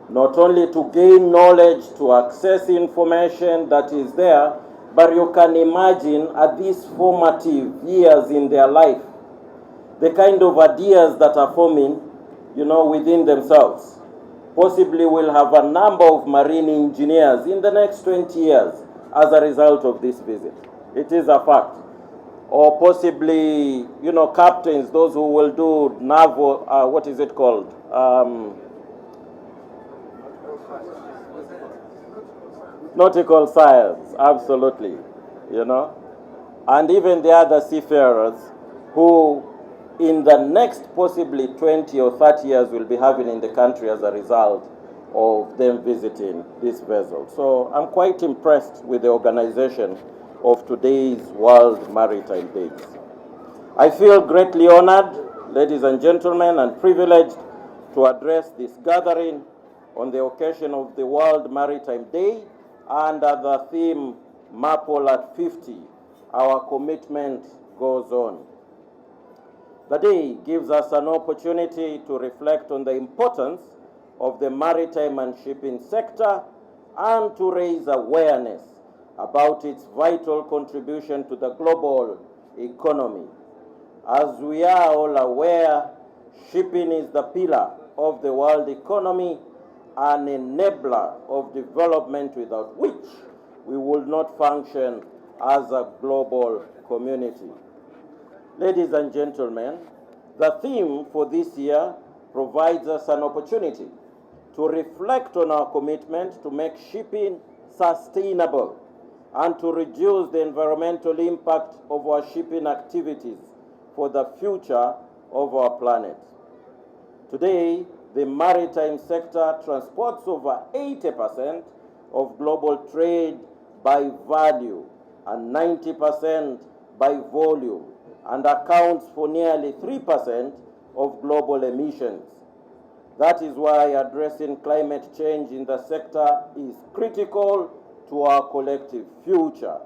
not only to gain knowledge, to access information that is there, but you can imagine at these formative years in their life, the kind of ideas that are forming, within themselves. Possibly we'll have a number of marine engineers in the next 20 years as a result of this visit. It is a fact. Or possibly, captains, those who will do naval, what is it called? nautical science, absolutely, you know. And even the other seafarers who in the next possibly 20 or 30 years will be having in the country as a result of them visiting this vessel. So I'm quite impressed with the organization of today's World Maritime Days. I feel greatly honored, ladies and gentlemen, and privileged to address this gathering on the occasion of the World Maritime Day under the theme Marpol at 50, our commitment goes on. The day gives us an opportunity to reflect on the importance of the maritime and shipping sector and to raise awareness about its vital contribution to the global economy. As we are all aware, shipping is the pillar of the world economy, an enabler of development without which we would not function as a global community. Ladies and gentlemen, the theme for this year provides us an opportunity to reflect on our commitment to make shipping sustainable and to reduce the environmental impact of our shipping activities for the future of our planet. Today, the maritime sector transports over 80% of global trade by value and 90% by volume, and accounts for nearly 3% of global emissions. That is why addressing climate change in the sector is critical to our collective future.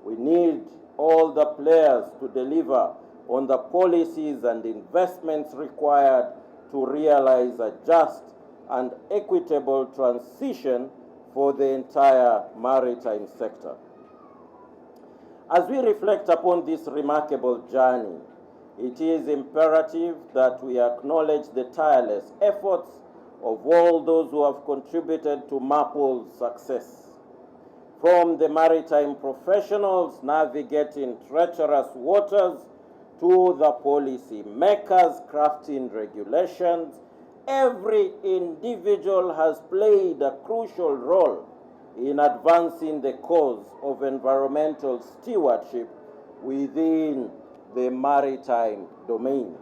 We need all the players to deliver on the policies and investments required to realize a just and equitable transition for the entire maritime sector. As we reflect upon this remarkable journey, it is imperative that we acknowledge the tireless efforts of all those who have contributed to Marpol's success. From the maritime professionals navigating treacherous waters to the policy makers crafting regulations, every individual has played a crucial role in advancing the cause of environmental stewardship within the maritime domain.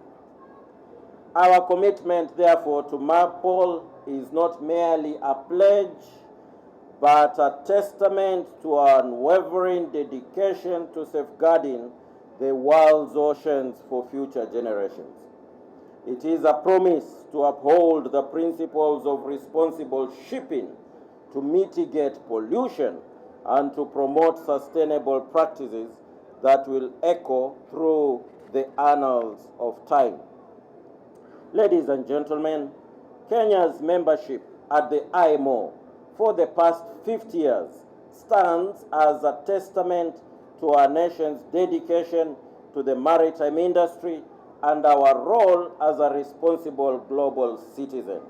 Our commitment, therefore, to Marpol is not merely a pledge, but a testament to our unwavering dedication to safeguarding the world's oceans for future generations. It is a promise to uphold the principles of responsible shipping, to mitigate pollution, and to promote sustainable practices that will echo through the annals of time. Ladies and gentlemen, Kenya's membership at the IMO for the past 50 years stands as a testament to our nation's dedication to the maritime industry and our role as a responsible global citizen.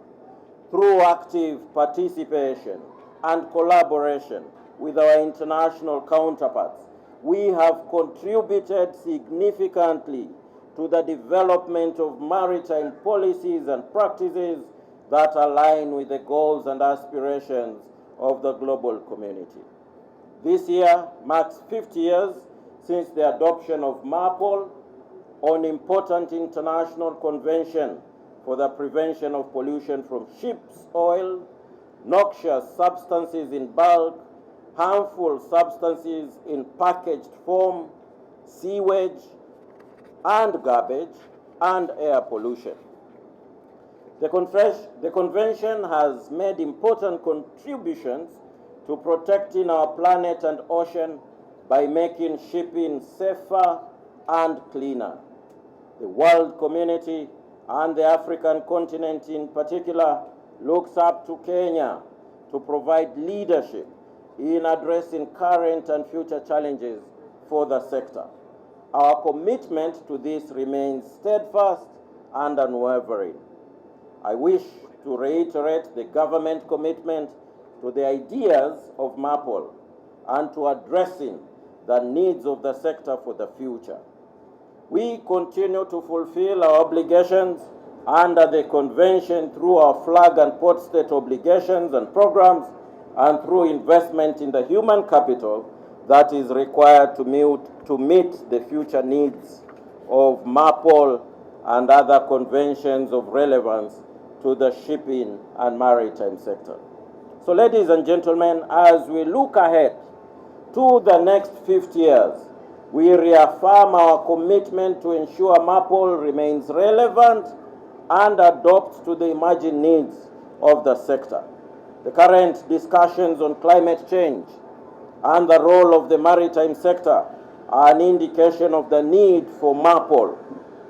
Through active participation and collaboration with our international counterparts, we have contributed significantly to the development of maritime policies and practices that align with the goals and aspirations of the global community. This year marks 50 years since the adoption of Marpol, an important international convention for the prevention of pollution from ship's oil, noxious substances in bulk, harmful substances in packaged form, sewage and garbage, and air pollution. The convention has made important contributions to protecting our planet and ocean by making shipping safer and cleaner. The world community and the African continent in particular looks up to Kenya to provide leadership in addressing current and future challenges for the sector. Our commitment to this remains steadfast and unwavering. I wish to reiterate the government commitment to the ideas of Marpol and to addressing the needs of the sector for the future. We continue to fulfill our obligations under the convention through our flag and port state obligations and programs and through investment in the human capital that is required to meet the future needs of Marpol and other conventions of relevance to the shipping and maritime sector. So ladies and gentlemen, as we look ahead to the next 50 years, we reaffirm our commitment to ensure Marpol remains relevant and adapts to the emerging needs of the sector. The current discussions on climate change and the role of the maritime sector are an indication of the need for Marpol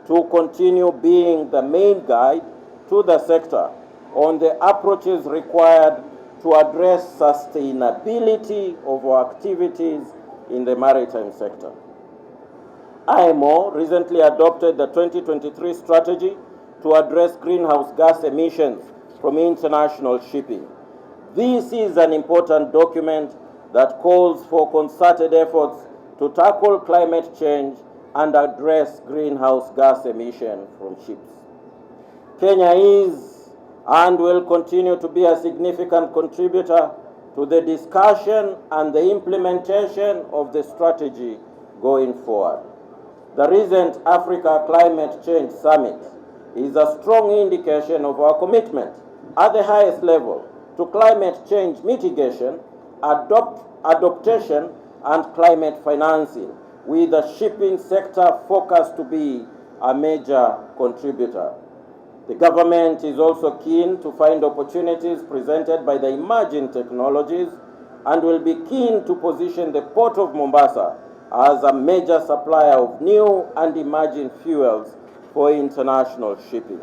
to continue being the main guide to the sector on the approaches required to address sustainability of our activities in the maritime sector. IMO recently adopted the 2023 strategy to address greenhouse gas emissions from international shipping. This is an important document that calls for concerted efforts to tackle climate change and address greenhouse gas emissions from ships. Kenya is and will continue to be a significant contributor to the discussion and the implementation of the strategy going forward. The recent Africa Climate Change Summit is a strong indication of our commitment at the highest level to climate change mitigation, adaptation, and climate financing, with the shipping sector focused to be a major contributor. The government is also keen to find opportunities presented by the emerging technologies and will be keen to position the Port of Mombasa as a major supplier of new and emerging fuels for international shipping.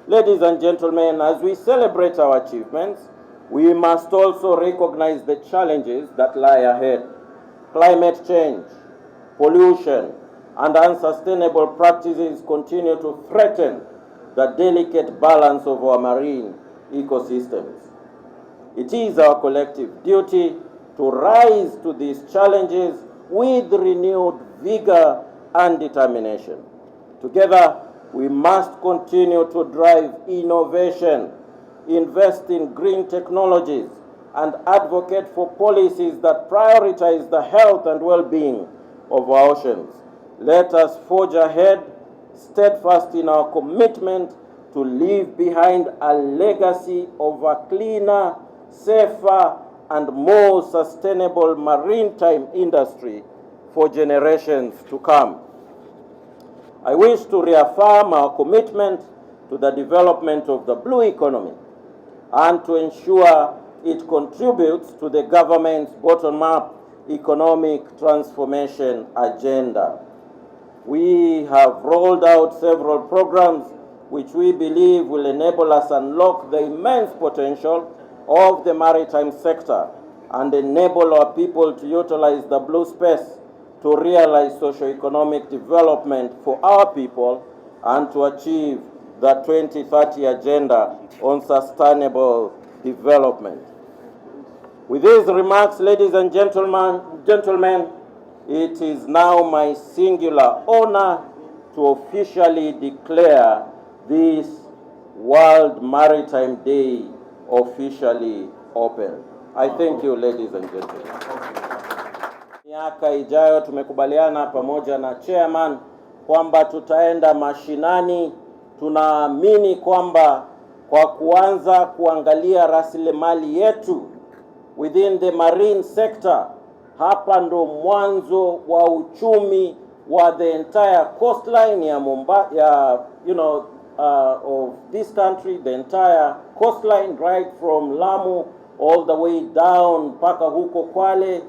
Ladies and gentlemen, as we celebrate our achievements, we must also recognize the challenges that lie ahead. Climate change, pollution, and unsustainable practices continue to threaten the delicate balance of our marine ecosystems. It is our collective duty to rise to these challenges with renewed vigor and determination. Together, we must continue to drive innovation, invest in green technologies, and advocate for policies that prioritize the health and well-being of our oceans. Let us forge ahead, steadfast in our commitment to leave behind a legacy of a cleaner, safer, and more sustainable maritime industry for generations to come. I wish to reaffirm our commitment to the development of the blue economy and to ensure it contributes to the government's bottom-up economic transformation agenda. We have rolled out several programs which we believe will enable us unlock the immense potential of the maritime sector and enable our people to utilize the blue space to realize socio-economic development for our people and to achieve the 2030 agenda on sustainable development. With these remarks, ladies and gentlemen, it is now my singular honor to officially declare this World Maritime Day officially open. I thank you, ladies and gentlemen. Miaka ijayo tumekubaliana pamoja na chairman kwamba tutaenda mashinani. Tunaamini kwamba kwa kuanza kuangalia rasilimali yetu within the marine sector, hapa ndo mwanzo wa uchumi wa the entire coastline ya Mombasa, of this country, the entire coastline right from Lamu all the way down mpaka huko Kwale.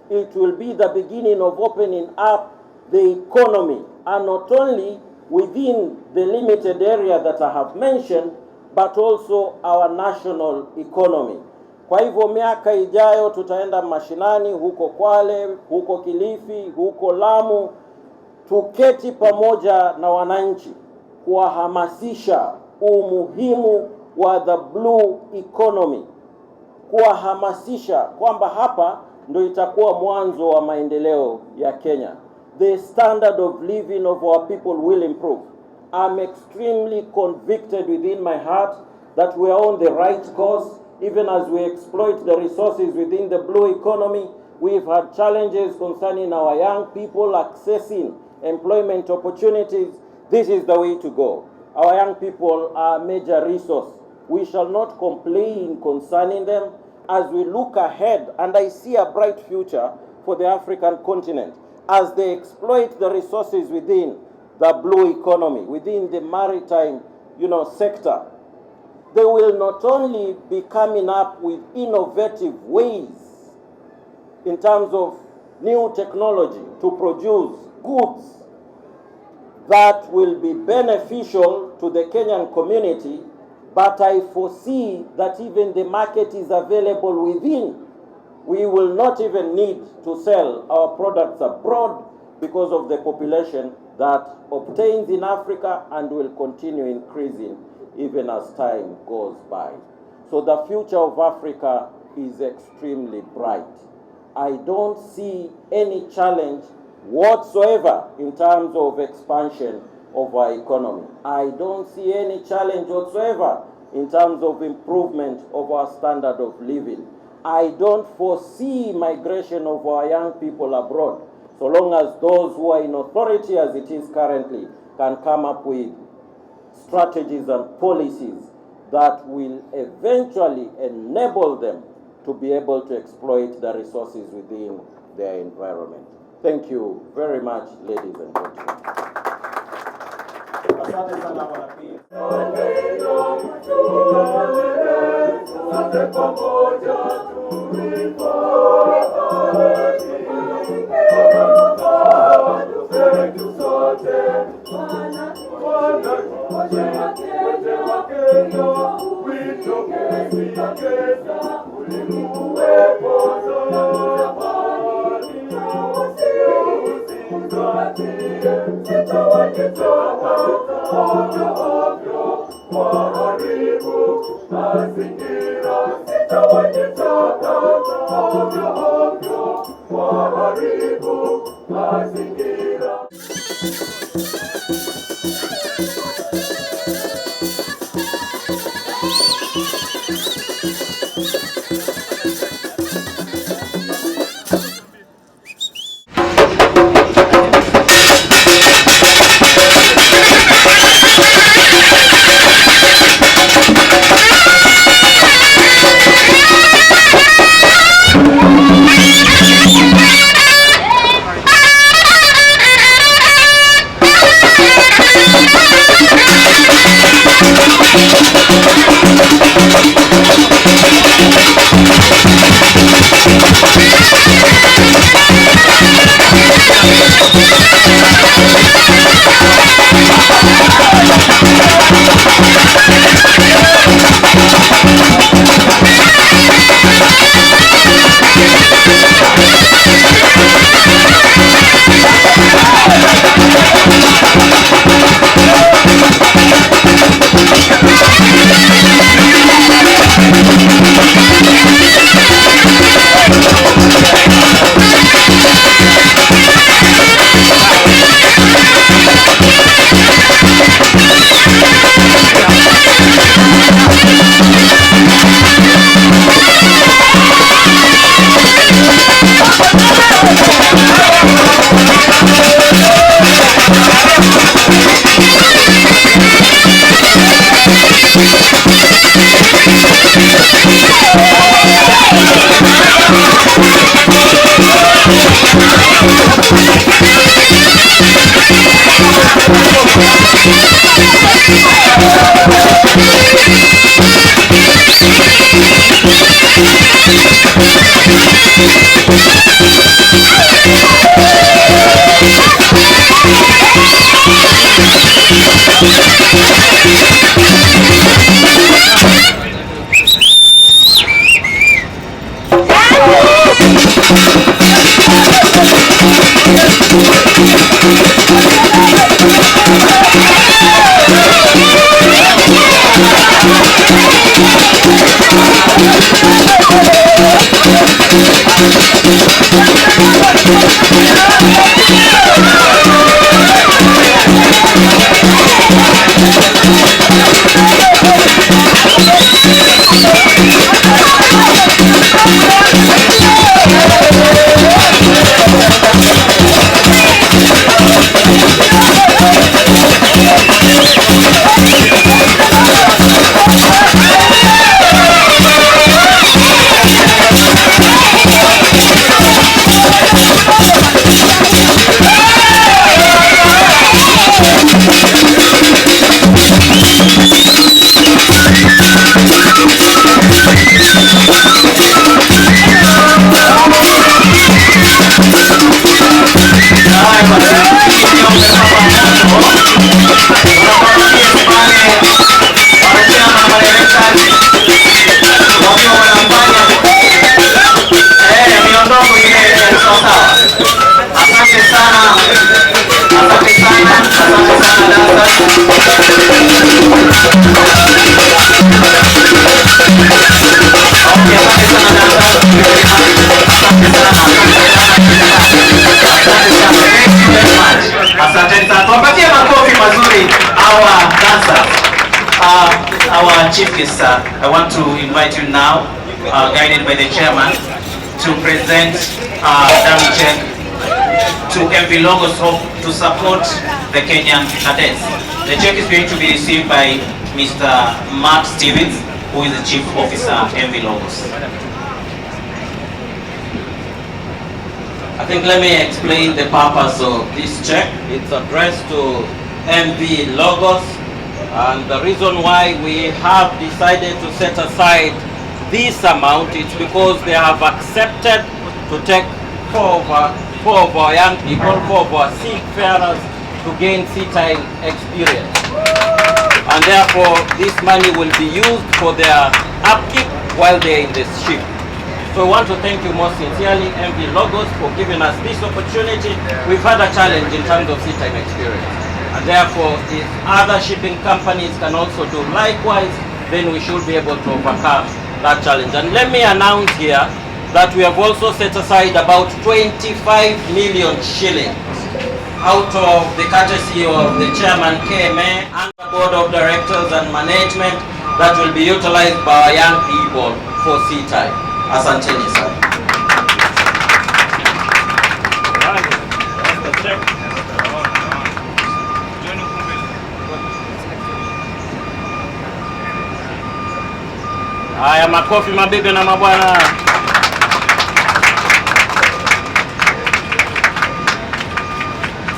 It will be the beginning of opening up the economy, and not only within the limited area that I have mentioned, but also our national economy. Kwa hivyo miaka ijayo tutaenda mashinani huko Kwale, huko Kilifi, huko Lamu, tuketi pamoja na wananchi kuwahamasisha umuhimu wa the blue economy, kuwahamasisha kwamba hapa ndio itakuwa mwanzo wa maendeleo ya Kenya. The standard of living of our people will improve. I'm extremely convicted within my heart that we are on the right course. even as we exploit the resources within the blue economy, we've had challenges concerning our young people accessing employment opportunities. This is the way to go. Our young people are a major resource. We shall not complain concerning them as we look ahead, and I see a bright future for the African continent as they exploit the resources within the blue economy, within the maritime, sector. They will not only be coming up with innovative ways in terms of new technology to produce goods that will be beneficial to the Kenyan community, but I foresee that even the market is available within. We will not even need to sell our products abroad because of the population that obtains in Africa and will continue increasing even as time goes by. So the future of Africa is extremely bright. I don't see any challenge whatsoever in terms of expansion of our economy. I don't see any challenge whatsoever in terms of improvement of our standard of living. I don't foresee migration of our young people abroad, so long as those who are in authority as it is currently can come up with strategies and policies that will eventually enable them to be able to exploit the resources within their environment. Thank you very much, ladies and gentlemen. Asante sana Bwana Pia. Minister, I want to invite you now, guided by the chairman, to present dummy check to MV Logos Hope to support the Kenyan cadets. The check is going to be received by Mr. Mark Stevens, who is the Chief Officer MV Logos. I think let me explain the purpose of this check. It's addressed to MV Logos, and the reason why we have decided to set aside this amount is because they have accepted to take four of our young people, 4 of our seafarers to gain sea time experience. And therefore, this money will be used for their upkeep while they're in the ship. So we want to thank you most sincerely, MV Logos, for giving us this opportunity. We've had a challenge in terms of sea time experience. And therefore, if other shipping companies can also do likewise, then we should be able to overcome that challenge. And let me announce here that we have also set aside about 25 million shillings out of the courtesy of the chairman, KMA, and the board of directors and management that will be utilized by our young people for sea time. Asanteni sana. Haya, makofi mabibi na mabwana.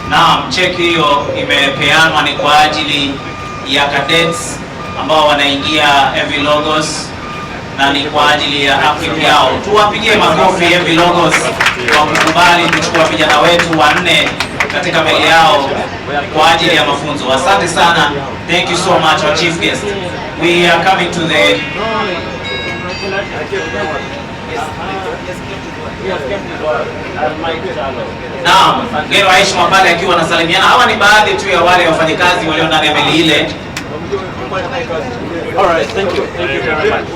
Naam, cheki hiyo imepeanwa ni kwa ajili ya cadets ambao wanaingia MV Logos na ni kwa ajili ya upkeep yao. Tuwapigie makofi MV Logos kwa kukubali kuchukua vijana wetu 4 katika meli yao kwa ajili ya mafunzo. Asante sana. Thank you so much our chief guest. We are coming to the Naam, ngero Aisha Mapale akiwa anasalimiana. Hawa ni baadhi tu ya wale wafanyikazi walio ndani ya meli ile. All right, thank you. Thank you very much.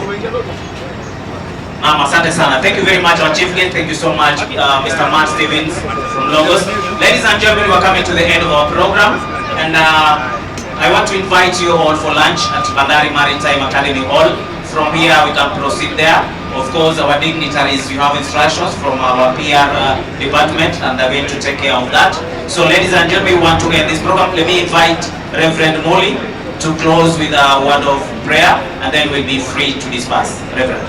Asante sana. Thank you very much our chief guest. Thank you so much Mr. Mark Stevens from Logos. Ladies and gentlemen, we are coming to the end of our program, and I want to invite you all for lunch at Bandari Maritime Academy Hall. From here we can proceed there. Of course, our dignitaries, you have instructions from our PR department, and they're going to take care of that. So ladies and gentlemen, we want to end this program. Let me invite Reverend Molly to close with a word of prayer, and then we'll be free to disperse. Reverend.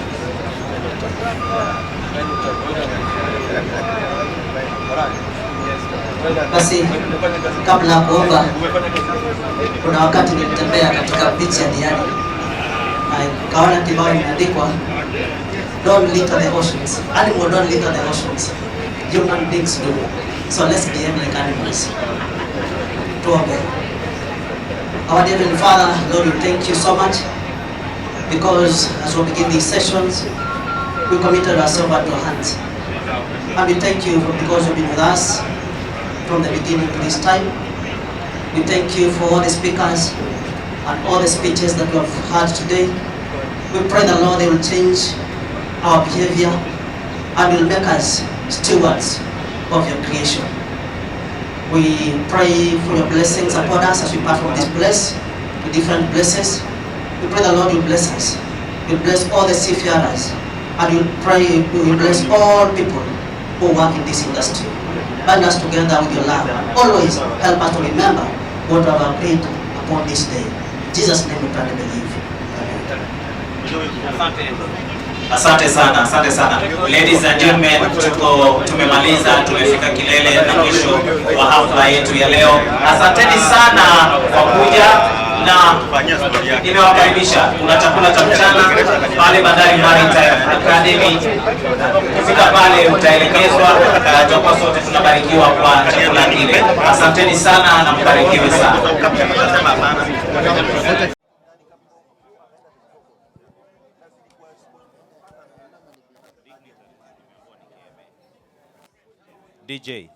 Basi kabla ya kuomba, kuna wakati nilitembea katika beach ya Diani na kaona kibao imeandikwa don't litter the oceans. Animals don't litter the oceans. Human beings do. So let's behave like animals. Tuombe. Our dear Heavenly Father, Lord, we thank you so much because as we begin these sessions, we committed ourselves into your hands. And we thank you because you've been with us from the beginning to this time. We thank you for all the speakers and all the speeches that we have heard today. We pray that, Lord, they will change our behavior and will make us stewards of your creation. We pray for your blessings upon us as we pass from this place to different places. We pray that, Lord, you bless us. You bless all the seafarers, and you pray you bless all people who work in this industry. Bind us together with your love, and always help us to remember what we have agreed upon this day. In Jesus' name we pray and believe. Asante sana, asante sana. Ladies and gentlemen, tumemaliza, tumefika kilele na mwisho wa hafla yetu ya leo. Asanteni sana kwa kuja na nimewakaribisha. Kuna chakula cha mchana pale Bandari Maritime Academy. Kufika pale utaelekezwa, tutakuwa sote tunabarikiwa kwa chakula kile. Asanteni sana na mbarikiwe sana. DJ.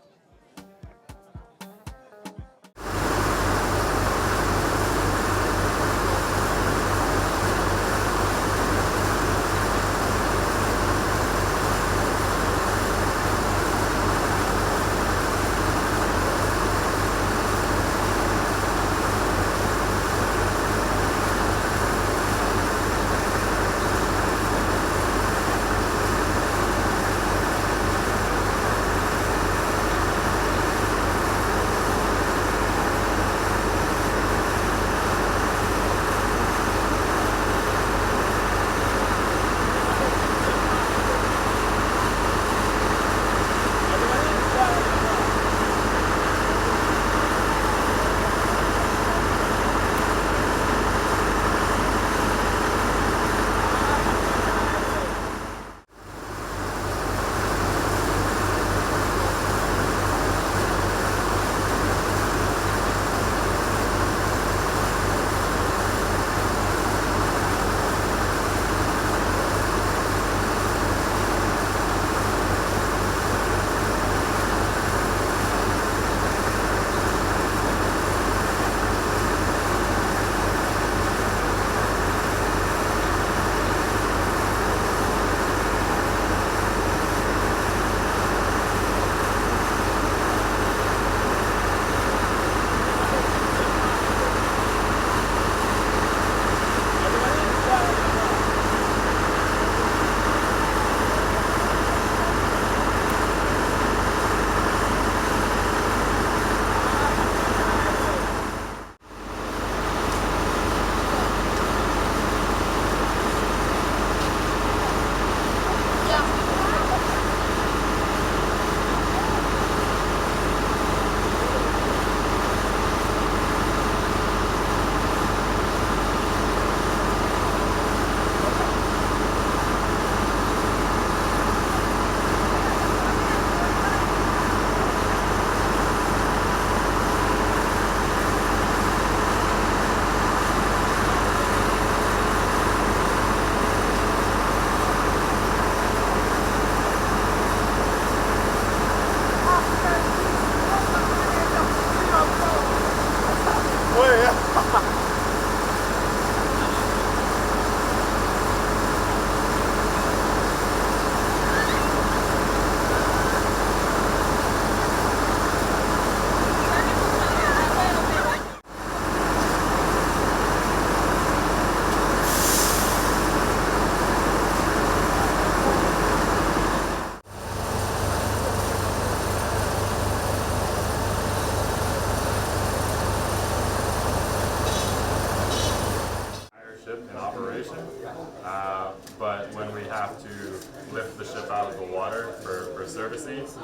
service needs,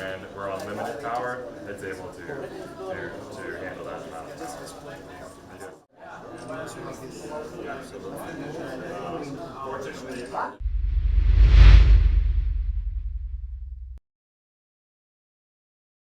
and we're on limited power, it's able to handle that amount of power. Fortunately,